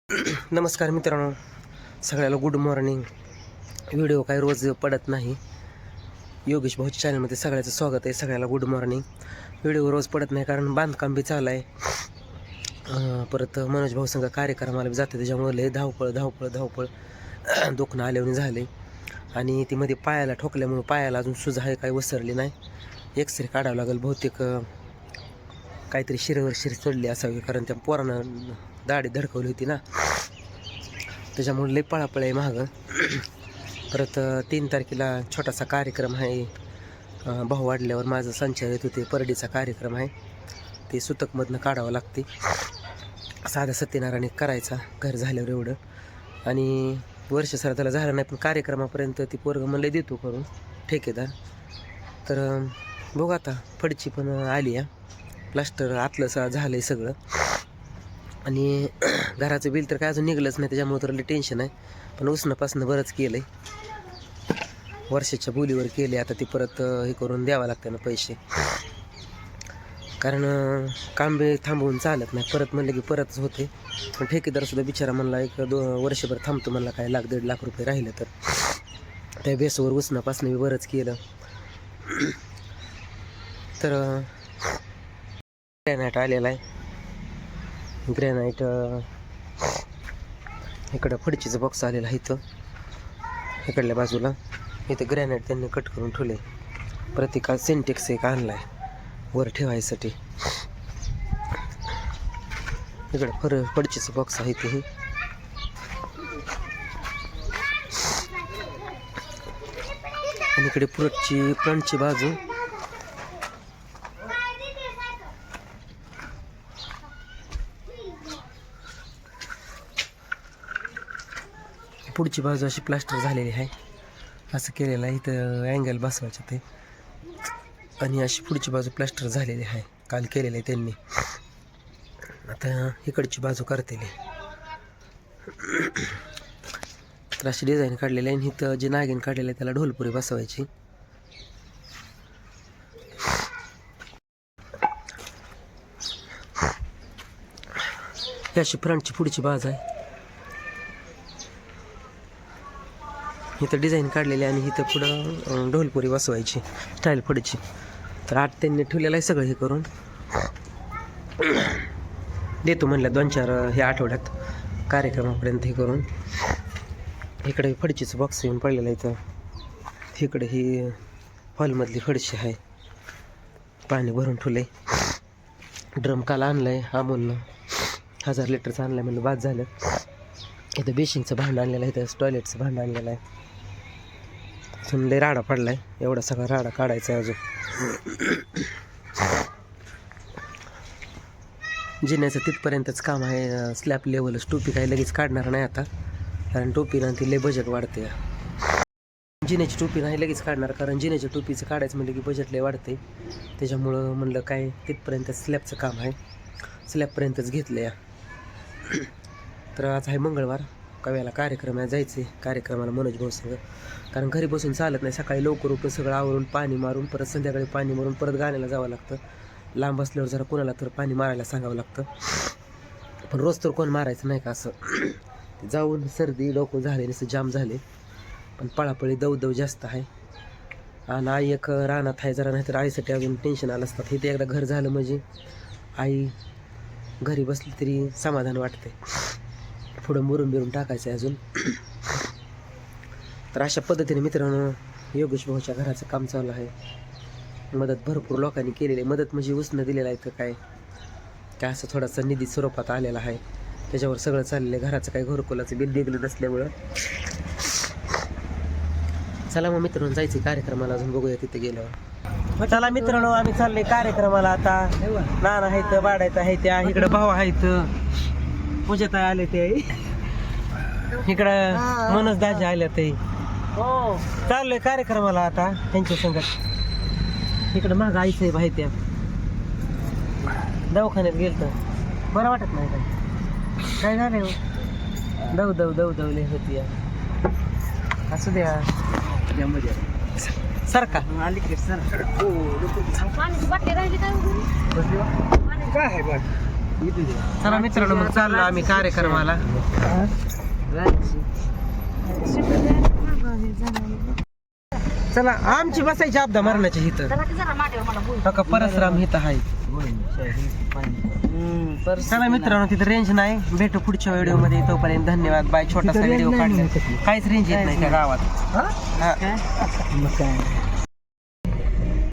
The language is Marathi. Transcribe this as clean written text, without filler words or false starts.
नमस्कार मित्रांनो, सगळ्याला गुड मॉर्निंग. व्हिडिओ काही रोज पडत नाही. योगेश भाऊच्या चॅनलमध्ये सगळ्याचं स्वागत आहे. सगळ्याला गुड मॉर्निंग. व्हिडिओ रोज पडत नाही कारण बांधकाम बी चालू आहे. परत मनोज भाऊ संघ कार्यक्रमाला बी जाते, त्याच्यामुळे लय धावपळ दुखणं आल्याने झाले. आणि ती मध्ये पायाला ठोकल्यामुळे पायाला अजून सुज आहे, काही वसरली नाही. एक्सरे काढावं लागेल. बहुतेक काहीतरी शिर चढली असावी, कारण त्या पोरानं दाढी धडकवली होती ना, त्याच्यामुळे लई पळापळ आहे मागं. परत 3 तारखेला छोटासा कार्यक्रम आहे. भाऊ वाढल्यावर माझं संचालित होते परडीचा कार्यक्रम आहे. ते सुतकमधनं काढावं लागते. साधा सत्यनारायण करायचा घर झाल्यावर एवढं. आणि वर्ष सर त्याला झालं नाही, पण कार्यक्रमापर्यंत ती पोरगं म्हणलं देतो करून ठेकेदार. तर बघू आता. फडची पण आली आहे, प्लास्टर आतलं झालं आहे सगळं. आणि घराचं बिल तर काय अजून निघलंच नाही, त्याच्यामुळे तर लई टेन्शन आहे. पण उसणंपासनं बरंच केलं आहे. वर्षाच्या बोलीवर केले. आता ते परत हे करून द्यावं लागतं ना पैसे, कारण काम बी थांबवून चालत नाही. परत म्हणलं की परतच होते. पण ठेकेदारसुद्धा बिचारा म्हणला 1-2 वर्षभर थांबतो म्हणला, काय 1-1.5 लाख रुपये राहिलं तर. त्या बेसवर उसणंपासनं बी बरंच केलं. तर ग्रॅनाईट आलेला आहे. ग्रॅनाईट इकडं फडचीचं बॉक्स आलेला आहे. इथं इकडल्या बाजूला इथं ग्रॅनाईट त्यांनी कट करून ठेवले. प्रत्येका सिंटेक्स एक आणला आहे वर ठेवायसाठी. इकडं फडचीचं बॉक्स आहे ते. आणि इकडे फ्रंटची बाजू. पुढची बाजू अशी प्लास्टर झालेली आहे. असं केलेलं आहे. इथं अँगल बसवायचं ते. आणि अशी पुढची बाजू प्लास्टर झालेली आहे, काल केलेलं आहे त्यांनी. आता इकडची बाजू करतेली. तर अशी डिझाईन काढलेली आहे. आणि इथं जे नागिन काढलेलं आहे त्याला ढोलपुरी बसवायची. ही अशी फ्रंटची पुढची बाजू आहे. इथं डिझाईन काढलेली आणि इथं पुढं ढोलपुरी बसवायची स्टाईल पुढची. तर आत त्यांनी ठेवलेलं आहे सगळं हे करून. देतो म्हणलं 2-4 हे आठवड्यात कार्यक्रमापर्यंत हे करून. इकडे फडचीचं बॉक्स येऊन पडलेलं आहे. इथं इकडे ही हॉलमधली फडशी आहे, पाणी भरून ठेवलं आहे. ड्रम काल आणलं आहे अमोलनं, 1000 लिटरचं आणलं आहे. म्हणलं बाद झालं. इथं बेशिंगचं भांडं आणलेलं आहे. इथं टॉयलेटचं भांडं आणलेलं आहे. अजून लय राडा पडला आहे. एवढा सगळा राडा काढायचा आहे अजून. जिन्याचं तिथपर्यंतच काम आहे. स्लॅब लेवलच. टोपी काही लगेच काढणार नाही आता, कारण टोपीनं ती लय बजेट वाढते. जिन्याची टोपी नाही लगेच काढणार, कारण जिन्याच्या टोपीचं काढायचं म्हणलं की बजेट लय वाढते. त्याच्यामुळं म्हणलं काय तिथपर्यंत स्लॅबचं काम आहे, स्लॅबपर्यंतच घेतलं या. तर आज आहे मंगळवार. कव्याला कार्यक्रम आहे, जायचं आहे कार्यक्रमाला मनोज भाऊ संग. कारण घरी बसून चालत नाही. सकाळी लवकर उठून सगळं आवरून पाणी मारून परत संध्याकाळी पाणी मारून परत गाण्याला जावं लागतं. लांब असल्यावर जरा कोणाला तर पाणी मारायला सांगावं लागतं. पण रोज तर कोण मारायचं नाही का असं. जाऊन सर्दी डोकं झाले, नुसतं जाम झाले. पण पळापळी दवदव जास्त आहे. आणि आई एक रानात आहे जरा, नाहीतर आईसाठी अजून टेन्शन आलं असतात. हे ते एकदा घर झालं म्हणजे आई घरी बसली तरी समाधान वाटते. पुढं मुरून बिरून टाकायचं आहे अजून. तर अशा पद्धतीने मित्रांनो योगेश भाऊच्या घराचं काम चालू आहे. मदत भरपूर लोकांनी केलेली आहे. मदत म्हणजे उसणं दिलेलं आहे. तर काय असं थोडासा निधी स्वरूपात आलेला आहे, त्याच्यावर सगळं चाललेलं आहे. घराचं काही घरकुलाचं बिल निघलं नसल्यामुळं. चला मग मित्रांनो जायचं कार्यक्रमाला. अजून बघूया तिथे गेल्यावर. चला मित्रांनो आम्ही चाललोय कार्यक्रमाला. आता नाना आहेत, बाडायचं आहे, त्या इकडं भाऊ आहेत, पूजेत आले ते, इकडं मनोज दाजी आले ते. चाललोय कार्यक्रमाला आता त्यांच्या संगत. इकडं माग आई साहेब आहे, त्या दवाखान्यात गेलं तर बरं वाटत नाही. काय झालंय हो? दवले होती. असू द्या सारखा अलीकडे सर. काय आहे बघ चला मित्रांनो मग चाललो आम्ही कार्यक्रमाला. चला आमची बसायची आपदा मरणाची हिथं का परसराम हिथं आहे. चला मित्रांनो तिथं रेंज नाही. भेटू पुढच्या व्हिडिओ मध्ये. तोपर्यंत धन्यवाद. बाय. छोटासा व्हिडिओ काढला काहीच रेंज येत नाही त्या गावात.